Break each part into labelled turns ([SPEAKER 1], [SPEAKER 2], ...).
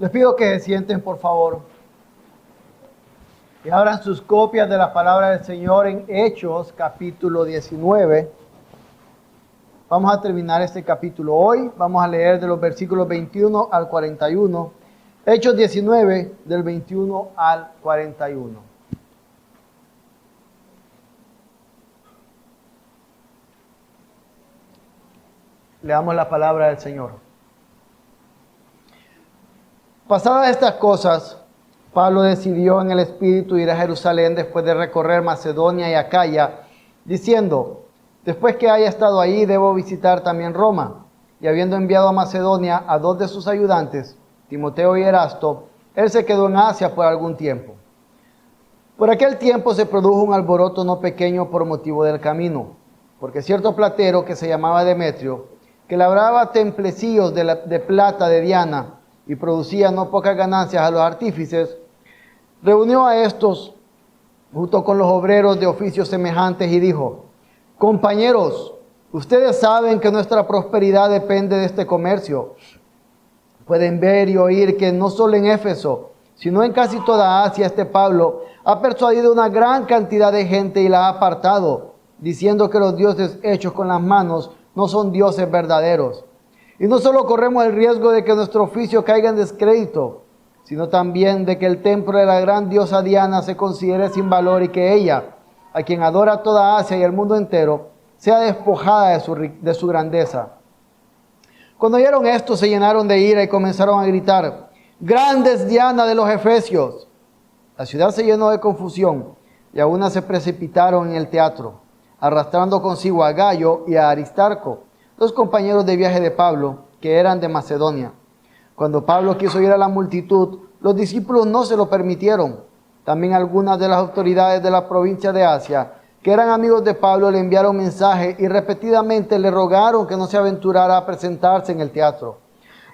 [SPEAKER 1] Les pido que se sienten, por favor, y abran sus copias de la palabra del Señor en Hechos, capítulo 19. Vamos a terminar este capítulo hoy. Vamos a leer de los versículos 21 al 41. Hechos 19, del 21 al 41. Leamos la palabra del Señor. Pasadas estas cosas, Pablo decidió en el Espíritu ir a Jerusalén después de recorrer Macedonia y Acaya, diciendo: después que haya estado ahí, debo visitar también Roma. Y habiendo enviado a Macedonia a 2 de sus ayudantes, Timoteo y Erasto, él se quedó en Asia por algún tiempo. Por aquel tiempo se produjo un alboroto no pequeño por motivo del camino, porque cierto platero que se llamaba Demetrio, que labraba templecillos de plata de Diana y producía no pocas ganancias a los artífices, reunió a estos junto con los obreros de oficios semejantes y dijo: compañeros, ustedes saben que nuestra prosperidad depende de este comercio. Pueden ver y oír que no solo en Éfeso, sino en casi toda Asia, este Pablo ha persuadido una gran cantidad de gente y la ha apartado, diciendo que los dioses hechos con las manos no son dioses verdaderos. Y no solo corremos el riesgo de que nuestro oficio caiga en descrédito, sino también de que el templo de la gran diosa Diana se considere sin valor y que ella, a quien adora toda Asia y el mundo entero, sea despojada de su grandeza. Cuando oyeron esto, se llenaron de ira y comenzaron a gritar: ¡grande es Diana de los Efesios! La ciudad se llenó de confusión y a una se precipitaron en el teatro, arrastrando consigo a Gayo y a Aristarco, 2 compañeros de viaje de Pablo, que eran de Macedonia. Cuando Pablo quiso ir a la multitud, los discípulos no se lo permitieron. También algunas de las autoridades de la provincia de Asia, que eran amigos de Pablo, le enviaron mensaje y repetidamente le rogaron que no se aventurara a presentarse en el teatro.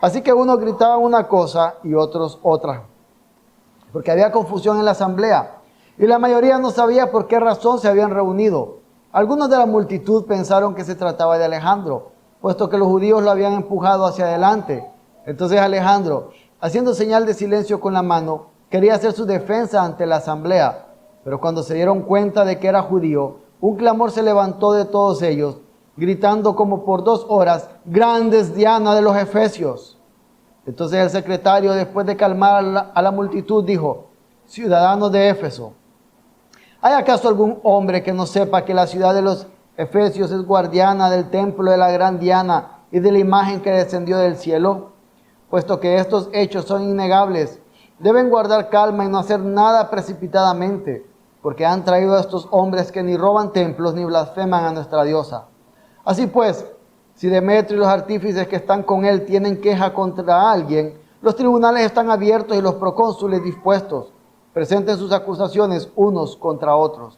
[SPEAKER 1] Así que unos gritaban una cosa y otros otra, porque había confusión en la asamblea, y la mayoría no sabía por qué razón se habían reunido. Algunos de la multitud pensaron que se trataba de Alejandro, puesto que los judíos lo habían empujado hacia adelante. Entonces Alejandro, haciendo señal de silencio con la mano, quería hacer su defensa ante la asamblea. Pero cuando se dieron cuenta de que era judío, un clamor se levantó de todos ellos, gritando como por 2 horas: ¡grande es Diana de los Efesios! Entonces el secretario, después de calmar a la multitud, dijo: ciudadanos de Éfeso, ¿hay acaso algún hombre que no sepa que la ciudad de los Efesios es guardiana del templo de la gran Diana y de la imagen que descendió del cielo? Puesto que estos hechos son innegables, deben guardar calma y no hacer nada precipitadamente, porque han traído a estos hombres que ni roban templos ni blasfeman a nuestra diosa. Así pues, si Demetrio y los artífices que están con él tienen queja contra alguien, los tribunales están abiertos y los procónsules dispuestos. Presenten sus acusaciones unos contra otros.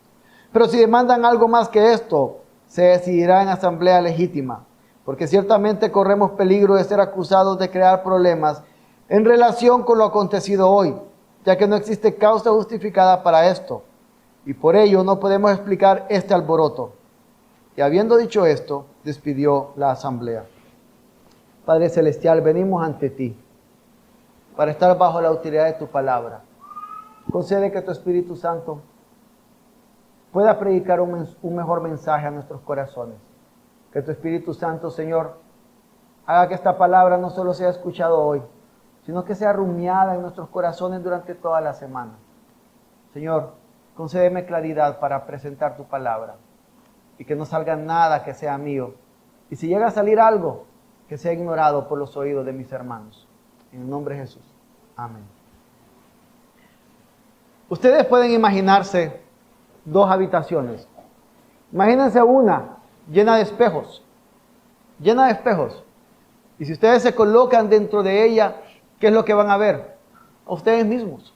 [SPEAKER 1] Pero si demandan algo más que esto, se decidirá en asamblea legítima, porque ciertamente corremos peligro de ser acusados de crear problemas en relación con lo acontecido hoy, ya que no existe causa justificada para esto, y por ello no podemos explicar este alboroto. Y habiendo dicho esto, despidió la asamblea. Padre Celestial, venimos ante ti para estar bajo la autoridad de tu palabra. Concede que tu Espíritu Santo pueda predicar un mejor mensaje a nuestros corazones. Que tu Espíritu Santo, Señor, haga que esta palabra no solo sea escuchada hoy, sino que sea rumiada en nuestros corazones durante toda la semana. Señor, concédeme claridad para presentar tu palabra y que no salga nada que sea mío. Y si llega a salir algo, que sea ignorado por los oídos de mis hermanos. En el nombre de Jesús. Amén. Ustedes pueden imaginarse 2 habitaciones. Imagínense una llena de espejos. Llena de espejos. Y si ustedes se colocan dentro de ella, ¿qué es lo que van a ver? A ustedes mismos.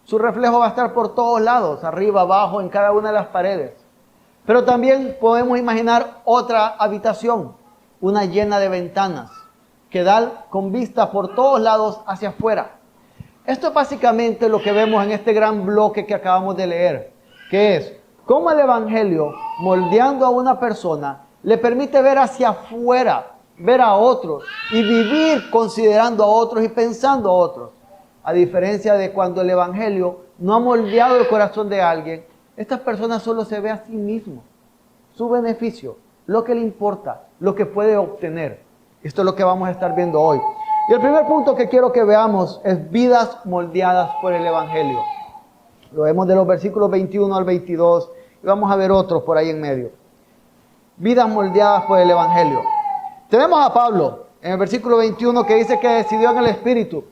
[SPEAKER 1] Su reflejo va a estar por todos lados, arriba, abajo, en cada una de las paredes. Pero también podemos imaginar otra habitación, una llena de ventanas, que da con vista por todos lados hacia afuera. Esto es básicamente lo que vemos en este gran bloque que acabamos de leer, que es cómo el Evangelio, moldeando a una persona, le permite ver hacia afuera, ver a otros y vivir considerando a otros y pensando a otros. A diferencia de cuando el Evangelio no ha moldeado el corazón de alguien, esta persona solo se ve a sí mismo, su beneficio, lo que le importa, lo que puede obtener. Esto es lo que vamos a estar viendo hoy. Y el primer punto que quiero que veamos es vidas moldeadas por el Evangelio. Lo vemos de los versículos 21 al 22 y vamos a ver otros por ahí en medio. Vidas moldeadas por el Evangelio. Tenemos a Pablo en el versículo 21 que dice que decidió en el Espíritu.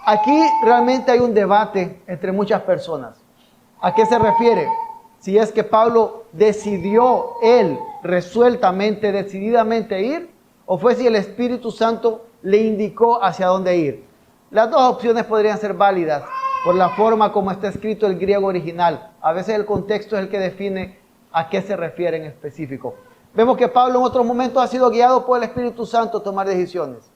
[SPEAKER 1] Aquí realmente hay un debate entre muchas personas. ¿A qué se refiere? Si es que Pablo decidió él resueltamente, decididamente ir, o fue si el Espíritu Santo le indicó hacia dónde ir. Las dos opciones podrían ser válidas por la forma como está escrito el griego original. A veces el contexto es el que define a qué se refiere en específico. Vemos que Pablo en otros momentos ha sido guiado por el Espíritu Santo a tomar decisiones.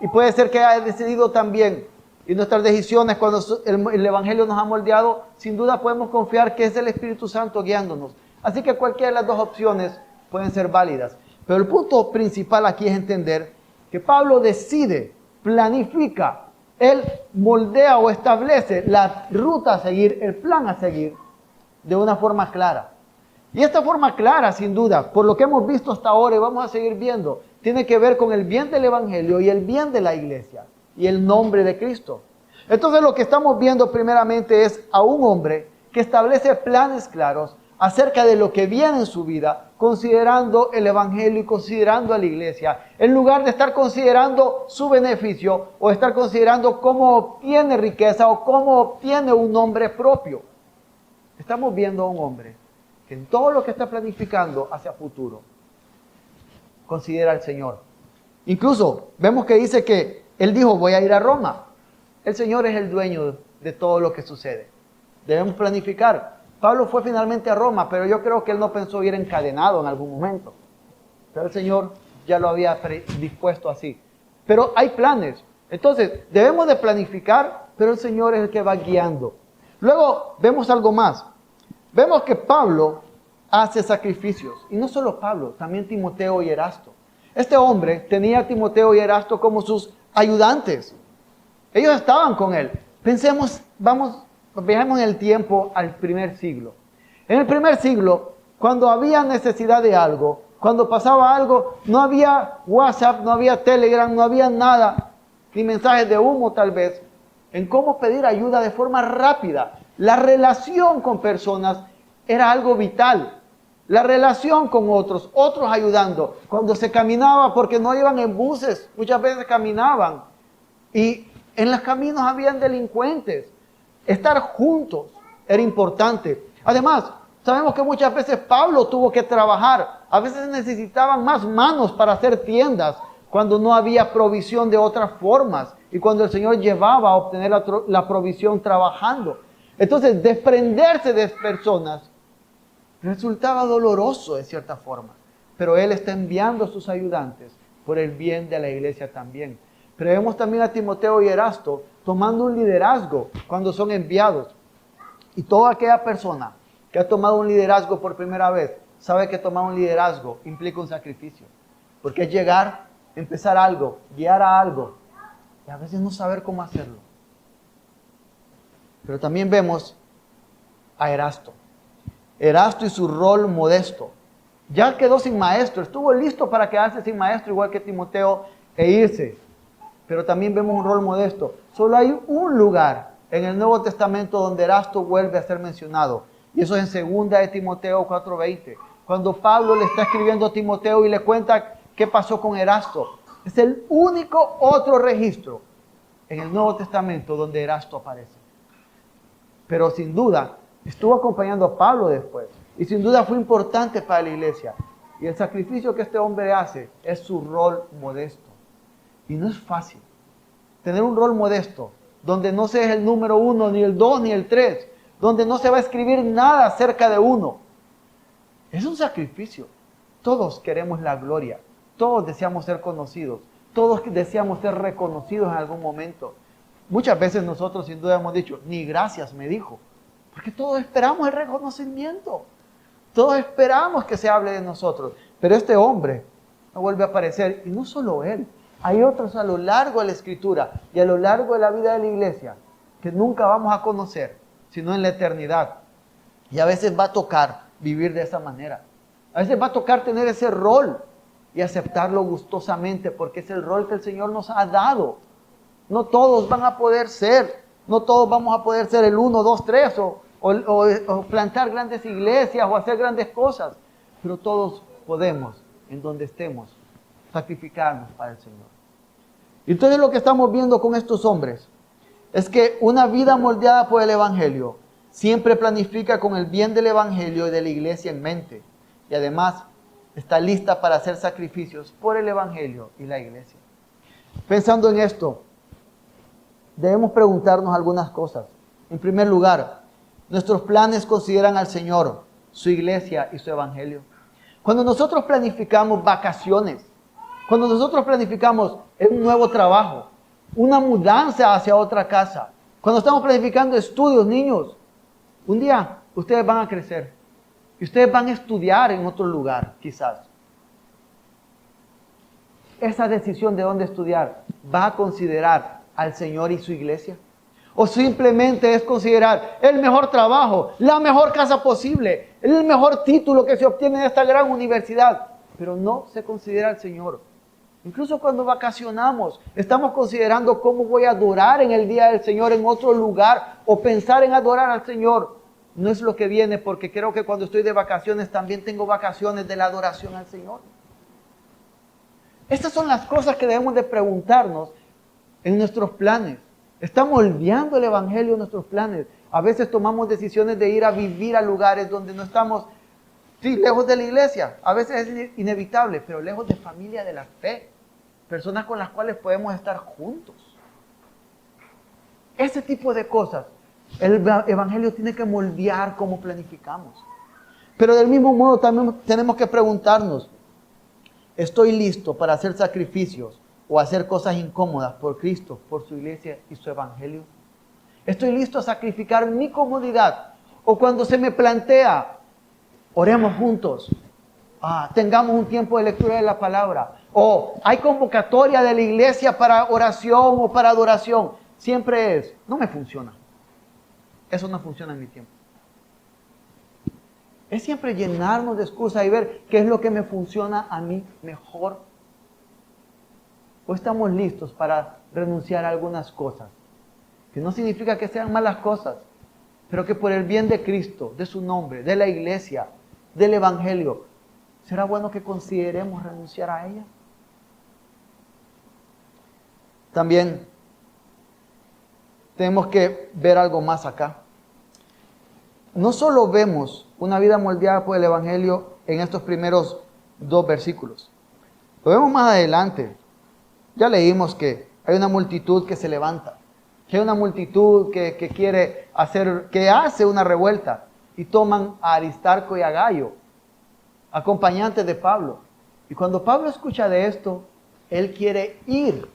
[SPEAKER 1] Y puede ser que haya decidido también. Y nuestras decisiones, cuando el Evangelio nos ha moldeado, sin duda podemos confiar que es el Espíritu Santo guiándonos. Así que cualquiera de las dos opciones pueden ser válidas. Pero el punto principal aquí es entender que Pablo decide, planifica, él moldea o establece la ruta a seguir, el plan a seguir, de una forma clara. Y esta forma clara, sin duda, por lo que hemos visto hasta ahora y vamos a seguir viendo, tiene que ver con el bien del Evangelio y el bien de la iglesia y el nombre de Cristo. Entonces lo que estamos viendo primeramente es a un hombre que establece planes claros acerca de lo que viene en su vida, considerando el Evangelio y considerando a la iglesia, en lugar de estar considerando su beneficio o estar considerando cómo obtiene riqueza o cómo obtiene un nombre propio. Estamos viendo a un hombre que en todo lo que está planificando hacia futuro, considera al Señor. Incluso vemos que dice que él dijo, voy a ir a Roma. El Señor es el dueño de todo lo que sucede. Debemos planificar. Pablo fue finalmente a Roma, pero yo creo que él no pensó ir encadenado en algún momento. Pero el Señor ya lo había dispuesto así. Pero hay planes. Entonces, debemos de planificar, pero el Señor es el que va guiando. Luego, vemos algo más. Vemos que Pablo hace sacrificios. Y no solo Pablo, también Timoteo y Erasto. Este hombre tenía a Timoteo y Erasto como sus ayudantes. Ellos estaban con él. Pensemos, viajemos en el tiempo al primer siglo. En el primer siglo, cuando había necesidad de algo, cuando pasaba algo, no había WhatsApp, no había Telegram, no había nada, ni mensajes de humo tal vez, en cómo pedir ayuda de forma rápida. La relación con personas era algo vital. La relación con otros ayudando. Cuando se caminaba, porque no iban en buses, muchas veces caminaban. Y en los caminos habían delincuentes. Estar juntos era importante. Además, sabemos que muchas veces Pablo tuvo que trabajar. A veces necesitaban más manos para hacer tiendas cuando no había provisión de otras formas y cuando el Señor llevaba a obtener la provisión trabajando. Entonces, desprenderse de personas resultaba doloroso de cierta forma, pero Él está enviando a sus ayudantes por el bien de la iglesia también. Pero vemos también a Timoteo y Erasto tomando un liderazgo cuando son enviados. Y toda aquella persona que ha tomado un liderazgo por primera vez, sabe que tomar un liderazgo implica un sacrificio. Porque es llegar, empezar algo, guiar a algo, y a veces no saber cómo hacerlo. Pero también vemos a Erasto. Erasto y su rol modesto. Ya quedó sin maestro, estuvo listo para quedarse sin maestro, igual que Timoteo, e irse. Pero también vemos un rol modesto. Solo hay un lugar en el Nuevo Testamento donde Erasto vuelve a ser mencionado. Y eso es en 2 de Timoteo 4:20. Cuando Pablo le está escribiendo a Timoteo y le cuenta qué pasó con Erasto. Es el único otro registro en el Nuevo Testamento donde Erasto aparece. Pero sin duda, estuvo acompañando a Pablo después. Y sin duda fue importante para la iglesia. Y el sacrificio que este hombre hace es su rol modesto. Y no es fácil. Tener un rol modesto, donde no seas el número 1, ni el 2, ni el 3. Donde no se va a escribir nada acerca de uno. Es un sacrificio. Todos queremos la gloria. Todos deseamos ser conocidos. Todos deseamos ser reconocidos en algún momento. Muchas veces nosotros sin duda hemos dicho, ni gracias me dijo. Porque todos esperamos el reconocimiento. Todos esperamos que se hable de nosotros. Pero este hombre no vuelve a aparecer. Y no solo él. Hay otros a lo largo de la Escritura y a lo largo de la vida de la iglesia que nunca vamos a conocer, sino en la eternidad. Y a veces va a tocar vivir de esa manera. A veces va a tocar tener ese rol y aceptarlo gustosamente, porque es el rol que el Señor nos ha dado. No todos van a poder ser, no todos vamos a poder ser el 1, 2, 3 o plantar grandes iglesias o hacer grandes cosas, pero todos podemos, en donde estemos, sacrificarnos para el Señor. Entonces lo que estamos viendo con estos hombres es que una vida moldeada por el Evangelio siempre planifica con el bien del Evangelio y de la iglesia en mente, y además está lista para hacer sacrificios por el Evangelio y la iglesia. Pensando en esto, debemos preguntarnos algunas cosas. En primer lugar, nuestros planes consideran al Señor, su iglesia y su Evangelio. Cuando nosotros planificamos vacaciones, cuando nosotros planificamos un nuevo trabajo, una mudanza hacia otra casa, cuando estamos planificando estudios, niños, un día ustedes van a crecer y ustedes van a estudiar en otro lugar, quizás. Esa decisión de dónde estudiar va a considerar al Señor y su iglesia. O simplemente es considerar el mejor trabajo, la mejor casa posible, el mejor título que se obtiene en esta gran universidad, pero no se considera al Señor. Incluso cuando vacacionamos, estamos considerando cómo voy a adorar en el día del Señor en otro lugar o pensar en adorar al Señor. No es lo que viene, porque creo que cuando estoy de vacaciones también tengo vacaciones de la adoración al Señor. Estas son las cosas que debemos de preguntarnos en nuestros planes. ¿Estamos olvidando el Evangelio en nuestros planes? A veces tomamos decisiones de ir a vivir a lugares donde no estamos, sí, lejos de la iglesia. A veces es inevitable, pero lejos de familia de la fe. Personas con las cuales podemos estar juntos. Ese tipo de cosas, el Evangelio tiene que moldear cómo planificamos. Pero del mismo modo también tenemos que preguntarnos, ¿estoy listo para hacer sacrificios o hacer cosas incómodas por Cristo, por su iglesia y su Evangelio? ¿Estoy listo a sacrificar mi comodidad? O cuando se me plantea, oremos juntos, tengamos un tiempo de lectura de la palabra, o hay convocatoria de la iglesia para oración o para adoración, siempre es, no me funciona. Eso no funciona en mi tiempo. Es siempre llenarnos de excusas y ver qué es lo que me funciona a mí mejor. ¿O estamos listos para renunciar a algunas cosas? Que no significa que sean malas cosas, pero que por el bien de Cristo, de su nombre, de la iglesia, del Evangelio, ¿será bueno que consideremos renunciar a ellas? También tenemos que ver algo más acá. No solo vemos una vida moldeada por el Evangelio en estos primeros 2 versículos. Lo vemos más adelante. Ya leímos que hay una multitud que se levanta, que hay una multitud que quiere hacer, que hace una revuelta y toman a Aristarco y a Gayo, acompañantes de Pablo. Y cuando Pablo escucha de esto, él quiere ir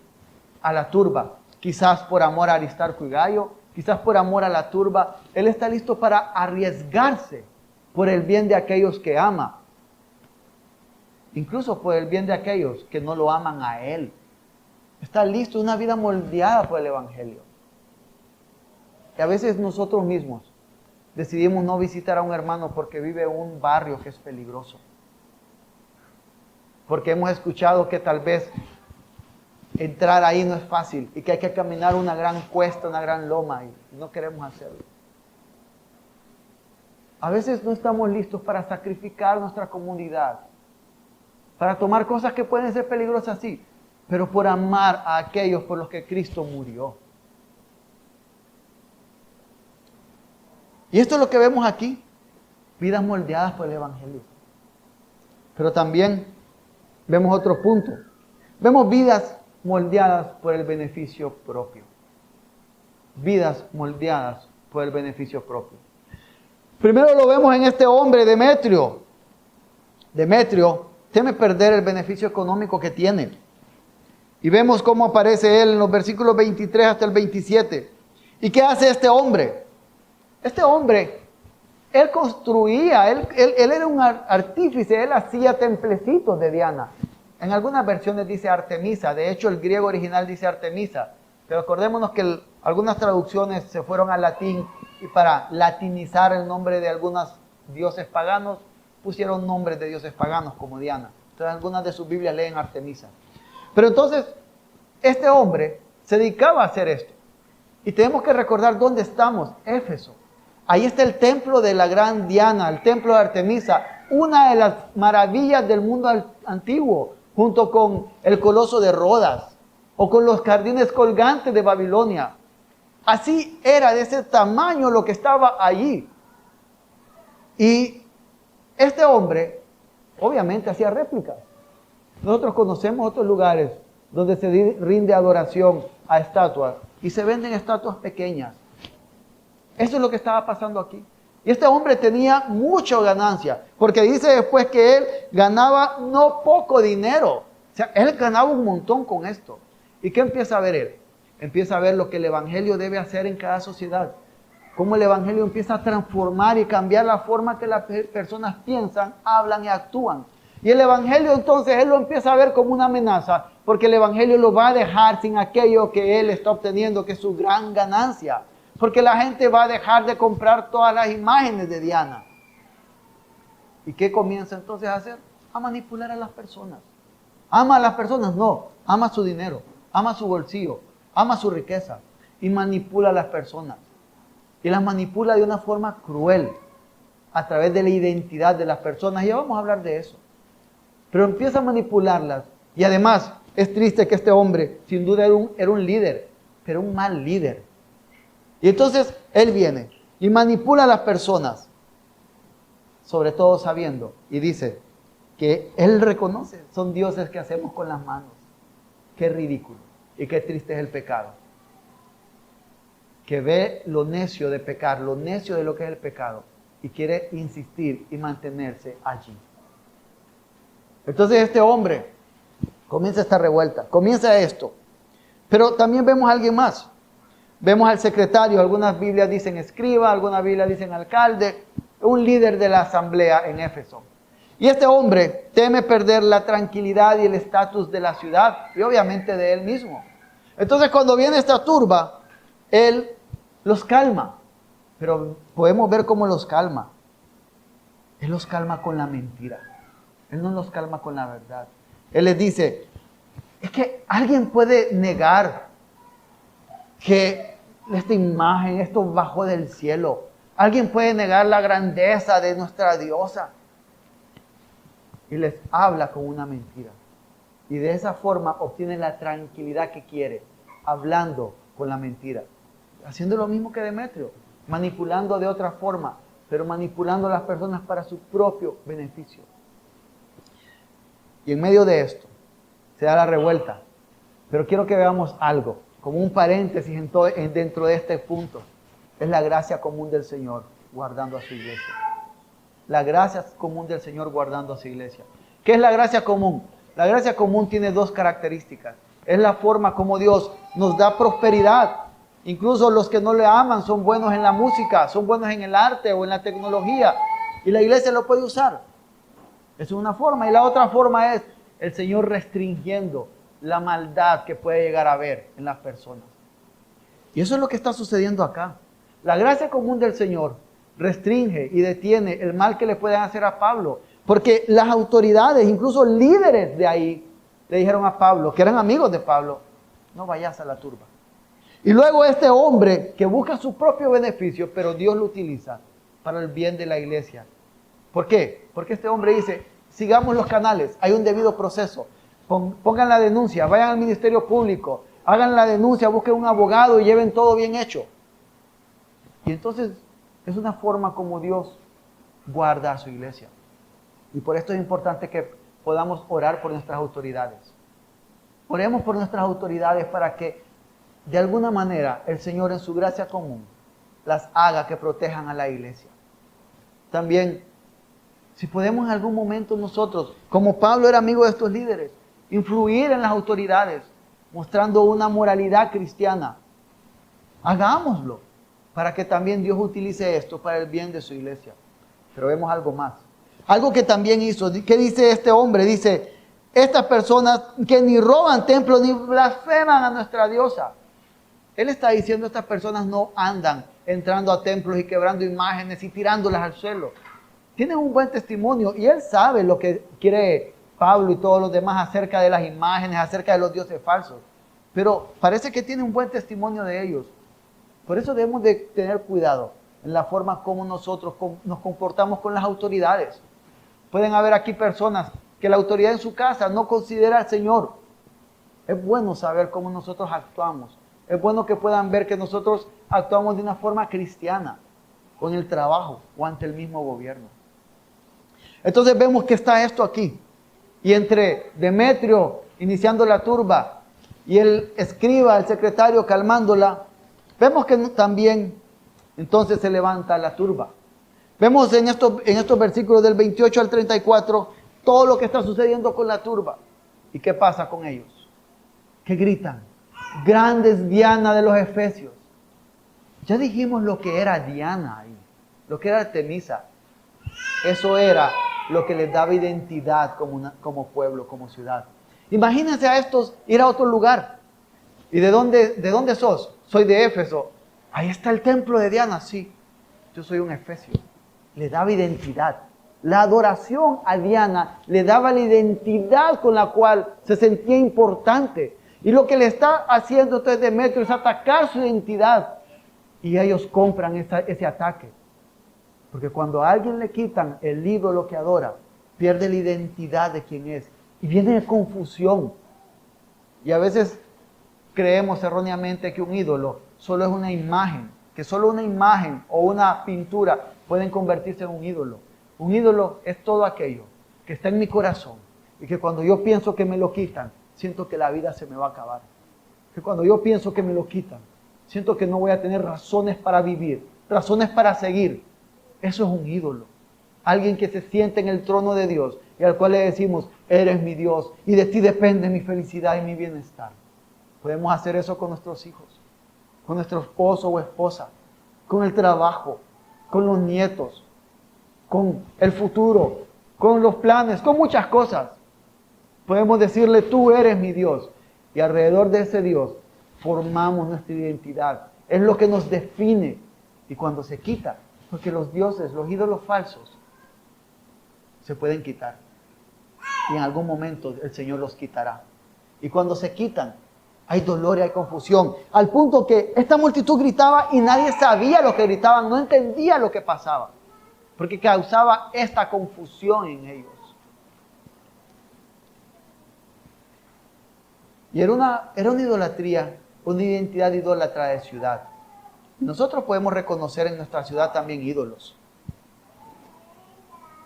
[SPEAKER 1] a la turba, quizás por amor a Aristarco y Gayo, quizás por amor a la turba. Él está listo para arriesgarse por el bien de aquellos que ama, incluso por el bien de aquellos que no lo aman a él. Está listo, una vida moldeada por el Evangelio. Y a veces nosotros mismos decidimos no visitar a un hermano porque vive en un barrio que es peligroso. Porque hemos escuchado que tal vez entrar ahí no es fácil y que hay que caminar una gran cuesta, una gran loma, y no queremos hacerlo. A veces no estamos listos para sacrificar nuestra comunidad, para tomar cosas que pueden ser peligrosas, sí, pero por amar a aquellos por los que Cristo murió. Y esto es lo que vemos aquí, vidas moldeadas por el Evangelio. Pero también vemos otro punto. Vemos vidas moldeadas por el beneficio propio. Vidas moldeadas por el beneficio propio. Primero lo vemos en este hombre, Demetrio. Demetrio teme perder el beneficio económico que tiene. Y vemos cómo aparece él en los versículos 23 hasta el 27. ¿Y qué hace este hombre? Este hombre, él construía, él era un artífice, él hacía templecitos de Diana. En algunas versiones dice Artemisa, de hecho el griego original dice Artemisa, pero acordémonos que algunas traducciones se fueron al latín y para latinizar el nombre de algunos dioses paganos, pusieron nombres de dioses paganos como Diana. Entonces algunas de sus Biblias leen Artemisa. Pero entonces, este hombre se dedicaba a hacer esto. Y tenemos que recordar dónde estamos, Éfeso. Ahí está el templo de la gran Diana, el templo de Artemisa, una de las maravillas del mundo antiguo, junto con el coloso de Rodas o con los jardines colgantes de Babilonia. Así era de ese tamaño lo que estaba allí. Y este hombre, obviamente, hacía réplicas. Nosotros conocemos otros lugares donde se rinde adoración a estatuas y se venden estatuas pequeñas. Eso es lo que estaba pasando aquí. Y este hombre tenía mucha ganancia, porque dice después que él ganaba no poco dinero. O sea, él ganaba un montón con esto. ¿Y qué empieza a ver él? Empieza a ver lo que el evangelio debe hacer en cada sociedad. Cómo el evangelio empieza a transformar y cambiar la forma que las personas piensan, hablan y actúan. Y el evangelio entonces él lo empieza a ver como una amenaza, porque el evangelio lo va a dejar sin aquello que él está obteniendo, que es su gran ganancia. Porque la gente va a dejar de comprar todas las imágenes de Diana. ¿Y qué comienza entonces a hacer? A manipular a las personas. ¿Ama a las personas? No. Ama su dinero, ama su bolsillo, ama su riqueza y manipula a las personas. Y las manipula de una forma cruel a través de la identidad de las personas. Y ya vamos a hablar de eso. Pero empieza a manipularlas. Y además es triste que este hombre sin duda era un líder, pero un mal líder. Y entonces él viene y manipula a las personas, sobre todo sabiendo, y dice que él reconoce, son dioses que hacemos con las manos. Qué ridículo y qué triste es el pecado. Que ve lo necio de pecar, lo necio de lo que es el pecado, y quiere insistir y mantenerse allí. Entonces este hombre comienza esta revuelta, comienza esto. Pero también vemos a alguien más. Vemos al secretario, algunas Biblias dicen escriba, algunas Biblias dicen alcalde, un líder de la asamblea en Éfeso. Y este hombre teme perder la tranquilidad y el estatus de la ciudad y obviamente de él mismo. Entonces cuando viene esta turba, él los calma. Pero podemos ver cómo los calma. Él los calma con la mentira. Él no los calma con la verdad. Él les dice, es que alguien puede negar que esta imagen, esto bajó del cielo. Alguien puede negar la grandeza de nuestra diosa. Y les habla con una mentira. Y de esa forma obtiene la tranquilidad que quiere, hablando con la mentira. Haciendo lo mismo que Demetrio, manipulando de otra forma, pero manipulando a las personas para su propio beneficio. Y en medio de esto se da la revuelta. Pero quiero que veamos algo, como un paréntesis dentro de este punto. Es la gracia común del Señor guardando a su iglesia. La gracia común del Señor guardando a su iglesia. ¿Qué es la gracia común? La gracia común tiene dos características. Es la forma como Dios nos da prosperidad. Incluso los que no le aman son buenos en la música, son buenos en el arte o en la tecnología. Y la iglesia lo puede usar. Es una forma. Y la otra forma es el Señor restringiendo la maldad que puede llegar a haber en las personas. Y eso es lo que está sucediendo acá. La gracia común del Señor restringe y detiene el mal que le pueden hacer a Pablo. Porque las autoridades, incluso líderes de ahí, le dijeron a Pablo, que eran amigos de Pablo, no vayas a la turba. Y luego este hombre que busca su propio beneficio, pero Dios lo utiliza para el bien de la iglesia. ¿Por qué? Porque este hombre dice, sigamos los canales, hay un debido proceso. Pongan la denuncia, vayan al ministerio público, hagan la denuncia, busquen un abogado y lleven todo bien hecho. Y entonces es una forma como Dios guarda a su iglesia. Y por esto es importante que podamos orar por nuestras autoridades. Oremos por nuestras autoridades para que de alguna manera el Señor en su gracia común las haga que protejan a la iglesia. También, si podemos en algún momento nosotros, como Pablo era amigo de estos líderes, influir en las autoridades, mostrando una moralidad cristiana, hagámoslo, para que también Dios utilice esto para el bien de su iglesia. Pero vemos algo más. Algo que también hizo. ¿Qué dice este hombre? Dice, estas personas que ni roban templos ni blasfeman a nuestra diosa. Él está diciendo estas personas no andan entrando a templos y quebrando imágenes y tirándolas al suelo. Tienen un buen testimonio y él sabe lo que quiere Pablo y todos los demás acerca de las imágenes, acerca de los dioses falsos. Pero parece que tiene un buen testimonio de ellos. Por eso debemos de tener cuidado en la forma como nosotros nos comportamos con las autoridades. Pueden haber aquí personas que la autoridad en su casa no considera al Señor. Es bueno saber cómo nosotros actuamos. Es bueno que puedan ver que nosotros actuamos de una forma cristiana, o en el trabajo, o ante el mismo gobierno. Entonces vemos que está esto aquí. Y entre Demetrio iniciando la turba y el escriba, el secretario calmándola, vemos que también entonces se levanta la turba. Vemos en estos versículos del 28 al 34 todo lo que está sucediendo con la turba. ¿Y qué pasa con ellos? Que gritan: grande es Diana de los Efesios. Ya dijimos lo que era Diana ahí, lo que era Artemisa. Eso era lo que les daba identidad como pueblo, como ciudad. Imagínense a estos ir a otro lugar. ¿Y de dónde sos? Soy de Éfeso. Ahí está el templo de Diana. Sí, yo soy un efesio. Le daba identidad. La adoración a Diana le daba la identidad con la cual se sentía importante. Y lo que le está haciendo entonces Demetrio es atacar su identidad. Y ellos compran ese ataque. Porque cuando a alguien le quitan el ídolo que adora, pierde la identidad de quién es. Y viene confusión. Y a veces creemos erróneamente que un ídolo solo es una imagen. Que solo una imagen o una pintura pueden convertirse en un ídolo. Un ídolo es todo aquello que está en mi corazón. Y que cuando yo pienso que me lo quitan, siento que la vida se me va a acabar. Que cuando yo pienso que me lo quitan, siento que no voy a tener razones para vivir, razones para seguir. Eso es un ídolo. Alguien que se siente en el trono de Dios y al cual le decimos: eres mi Dios y de ti depende mi felicidad y mi bienestar. Podemos hacer eso con nuestros hijos, con nuestro esposo o esposa, con el trabajo, con los nietos, con el futuro, con los planes, con muchas cosas. Podemos decirle: tú eres mi Dios. Y alrededor de ese Dios formamos nuestra identidad. Es lo que nos define. Y cuando se quita, porque los dioses, los ídolos falsos, se pueden quitar. Y en algún momento el Señor los quitará. Y cuando se quitan, hay dolor y hay confusión. Al punto que esta multitud gritaba y nadie sabía lo que gritaban, no entendía lo que pasaba. Porque causaba esta confusión en ellos. Y era una idolatría, una identidad idólatra de ciudad. Nosotros podemos reconocer en nuestra ciudad también ídolos.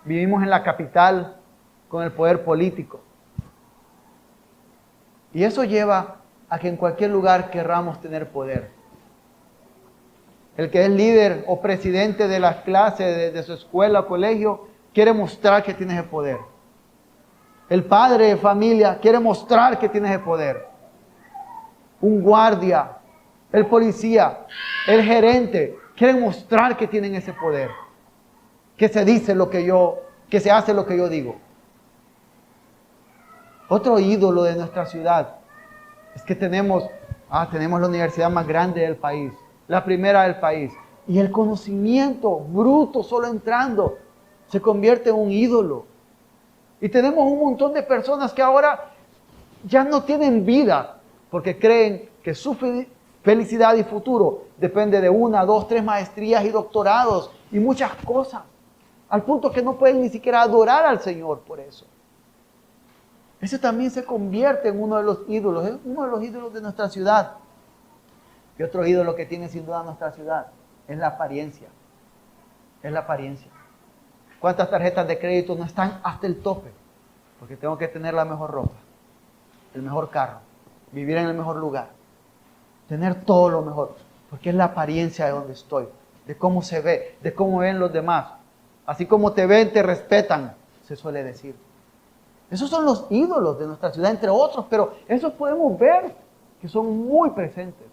[SPEAKER 1] Vivimos en la capital con el poder político. Y eso lleva a que en cualquier lugar querramos tener poder. El que es líder o presidente de las clases de su escuela o colegio quiere mostrar que tiene ese poder. El padre de familia quiere mostrar que tiene ese poder. Un guardia, el policía, el gerente quieren mostrar que tienen ese poder. Que se dice que se hace lo que yo digo. Otro ídolo de nuestra ciudad es que tenemos la universidad más grande del país, la primera del país. Y el conocimiento bruto solo entrando se convierte en un ídolo. Y tenemos un montón de personas que ahora ya no tienen vida porque creen que su felicidad y futuro depende de 1, 2, 3 maestrías y doctorados y muchas cosas. Al punto que no pueden ni siquiera adorar al Señor por eso. Ese también se convierte en uno de los ídolos, es uno de los ídolos de nuestra ciudad. Y otro ídolo que tiene sin duda nuestra ciudad es la apariencia. Es la apariencia. ¿Cuántas tarjetas de crédito no están hasta el tope? Porque tengo que tener la mejor ropa, el mejor carro, vivir en el mejor lugar, tener todo lo mejor. Porque es la apariencia de donde estoy, de cómo se ve, de cómo ven los demás. Así como te ven, te respetan, se suele decir. Esos son los ídolos de nuestra ciudad, entre otros, pero esos podemos ver que son muy presentes.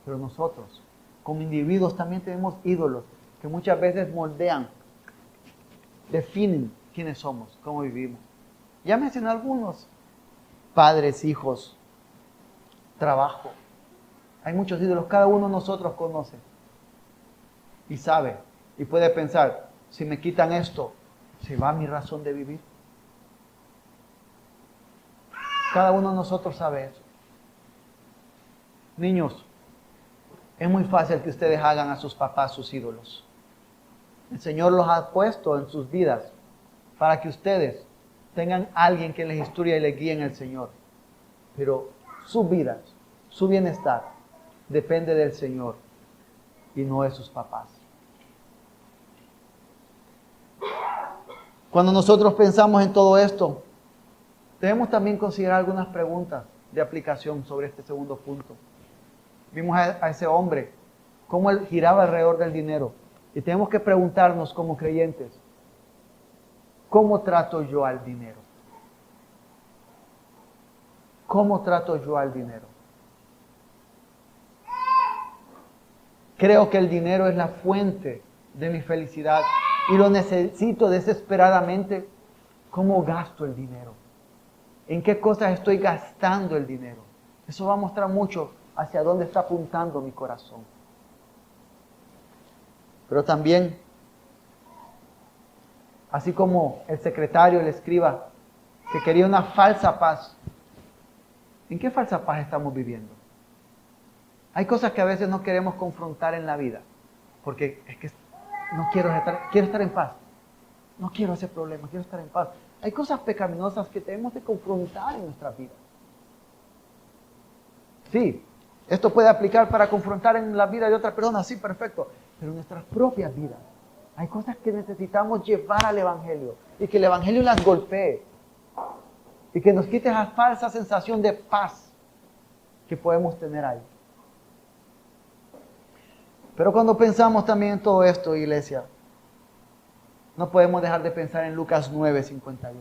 [SPEAKER 1] Pero nosotros, como individuos, también tenemos ídolos que muchas veces moldean, definen quiénes somos, cómo vivimos. Ya mencioné algunos, padres, hijos, trabajo. Hay muchos ídolos, cada uno de nosotros conoce y sabe y puede pensar, si me quitan esto, ¿se va mi razón de vivir? Cada uno de nosotros sabe eso. Niños, es muy fácil que ustedes hagan a sus papás sus ídolos. El Señor los ha puesto en sus vidas para que ustedes tengan alguien que les instruya y les guíe en el Señor. Pero sus vidas, su bienestar, depende del Señor y no de sus papás. Cuando nosotros pensamos en todo esto, debemos también considerar algunas preguntas de aplicación sobre este segundo punto. Vimos a ese hombre, cómo él giraba alrededor del dinero. Y tenemos que preguntarnos como creyentes, ¿cómo trato yo al dinero? ¿Cómo trato yo al dinero? Creo que el dinero es la fuente de mi felicidad y lo necesito desesperadamente. ¿Cómo gasto el dinero? ¿En qué cosas estoy gastando el dinero? Eso va a mostrar mucho hacia dónde está apuntando mi corazón. Pero también, así como el secretario, el escriba, que quería una falsa paz, ¿en qué falsa paz estamos viviendo? Hay cosas que a veces no queremos confrontar en la vida, porque es que no quiero estar en paz. No quiero ese problema, quiero estar en paz. Hay cosas pecaminosas que tenemos que confrontar en nuestra vida. Sí, esto puede aplicar para confrontar en la vida de otra persona, sí, perfecto. Pero en nuestras propias vidas hay cosas que necesitamos llevar al Evangelio y que el Evangelio las golpee y que nos quite esa falsa sensación de paz que podemos tener ahí. Pero cuando pensamos también en todo esto, iglesia, no podemos dejar de pensar en Lucas 9:51.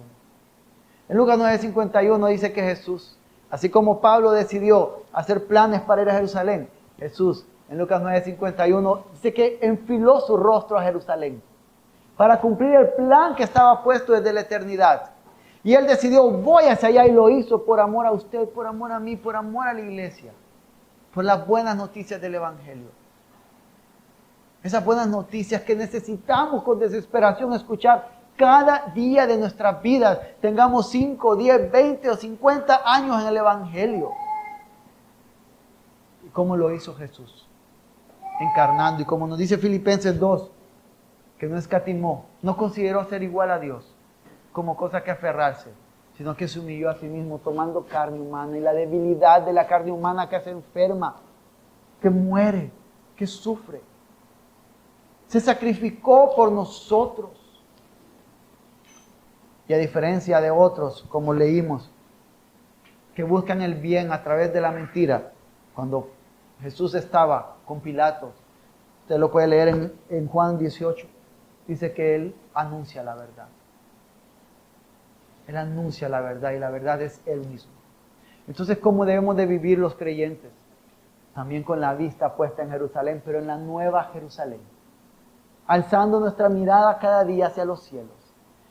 [SPEAKER 1] En Lucas 9:51 dice que Jesús, así como Pablo decidió hacer planes para ir a Jerusalén, Jesús en Lucas 9:51 dice que enfiló su rostro a Jerusalén para cumplir el plan que estaba puesto desde la eternidad. Y él decidió, voy hacia allá, y lo hizo por amor a usted, por amor a mí, por amor a la iglesia, por las buenas noticias del Evangelio. Esas buenas noticias que necesitamos con desesperación escuchar cada día de nuestras vidas. Tengamos 5, 10, 20 o 50 años en el Evangelio. ¿Y cómo lo hizo Jesús? Encarnando. Y como nos dice Filipenses 2, que no escatimó, no consideró ser igual a Dios como cosa que aferrarse, sino que se humilló a sí mismo tomando carne humana. Y la debilidad de la carne humana que se enferma, que muere, que sufre. Se sacrificó por nosotros. Y a diferencia de otros, como leímos, que buscan el bien a través de la mentira, cuando Jesús estaba con Pilato, usted lo puede leer en Juan 18, dice que Él anuncia la verdad. Él anuncia la verdad y la verdad es Él mismo. Entonces, ¿cómo debemos de vivir los creyentes? También con la vista puesta en Jerusalén, pero en la nueva Jerusalén. Alzando nuestra mirada cada día hacia los cielos.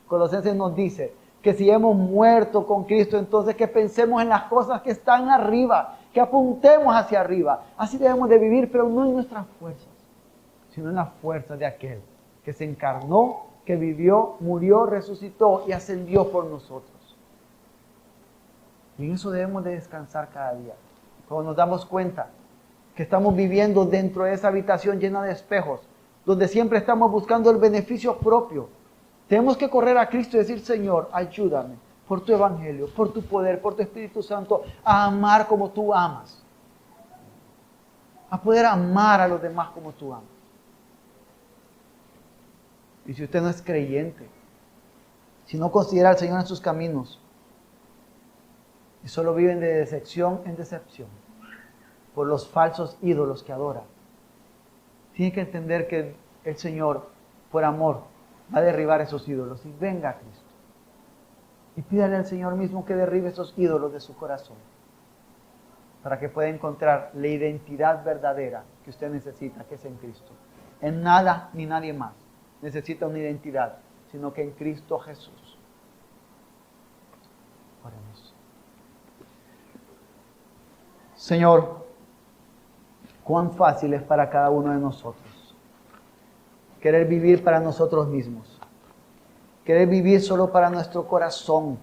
[SPEAKER 1] Colosenses nos dice que si hemos muerto con Cristo, entonces que pensemos en las cosas que están arriba, que apuntemos hacia arriba. Así debemos de vivir, pero no en nuestras fuerzas, sino en las fuerzas de aquel que se encarnó, que vivió, murió, resucitó y ascendió por nosotros. Y en eso debemos de descansar cada día. Cuando nos damos cuenta que estamos viviendo dentro de esa habitación llena de espejos, donde siempre estamos buscando el beneficio propio. Tenemos que correr a Cristo y decir, Señor, ayúdame por tu evangelio, por tu poder, por tu Espíritu Santo, a amar como tú amas. A poder amar a los demás como tú amas. Y si usted no es creyente, si no considera al Señor en sus caminos, y solo viven de decepción en decepción, por los falsos ídolos que adora, tiene que entender que el Señor, por amor, va a derribar esos ídolos. Y venga a Cristo. Y pídale al Señor mismo que derribe esos ídolos de su corazón. Para que pueda encontrar la identidad verdadera que usted necesita, que es en Cristo. En nada ni nadie más necesita una identidad, sino que en Cristo Jesús. Oremos. Señor, cuán fácil es para cada uno de nosotros querer vivir para nosotros mismos, querer vivir solo para nuestro corazón,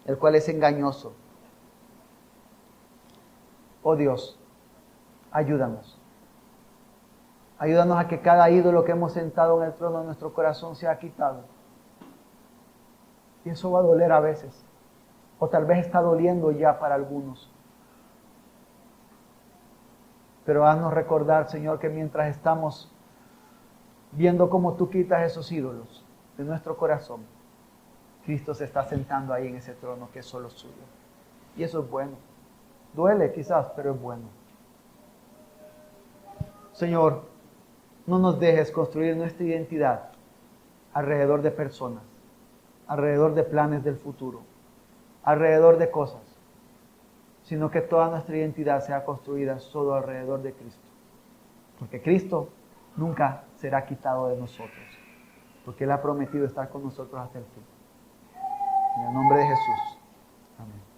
[SPEAKER 1] el cual es engañoso. Oh Dios, ayúdanos. Ayúdanos a que cada ídolo que hemos sentado en el trono de nuestro corazón sea quitado. Y eso va a doler a veces. O tal vez está doliendo ya para algunos. Pero haznos recordar, Señor, que mientras estamos viendo cómo tú quitas esos ídolos de nuestro corazón, Cristo se está sentando ahí en ese trono que es solo suyo. Y eso es bueno. Duele quizás, pero es bueno. Señor, no nos dejes construir nuestra identidad alrededor de personas, alrededor de planes del futuro, alrededor de cosas, sino que toda nuestra identidad sea construida solo alrededor de Cristo. Porque Cristo nunca será quitado de nosotros, porque Él ha prometido estar con nosotros hasta el fin. En el nombre de Jesús. Amén.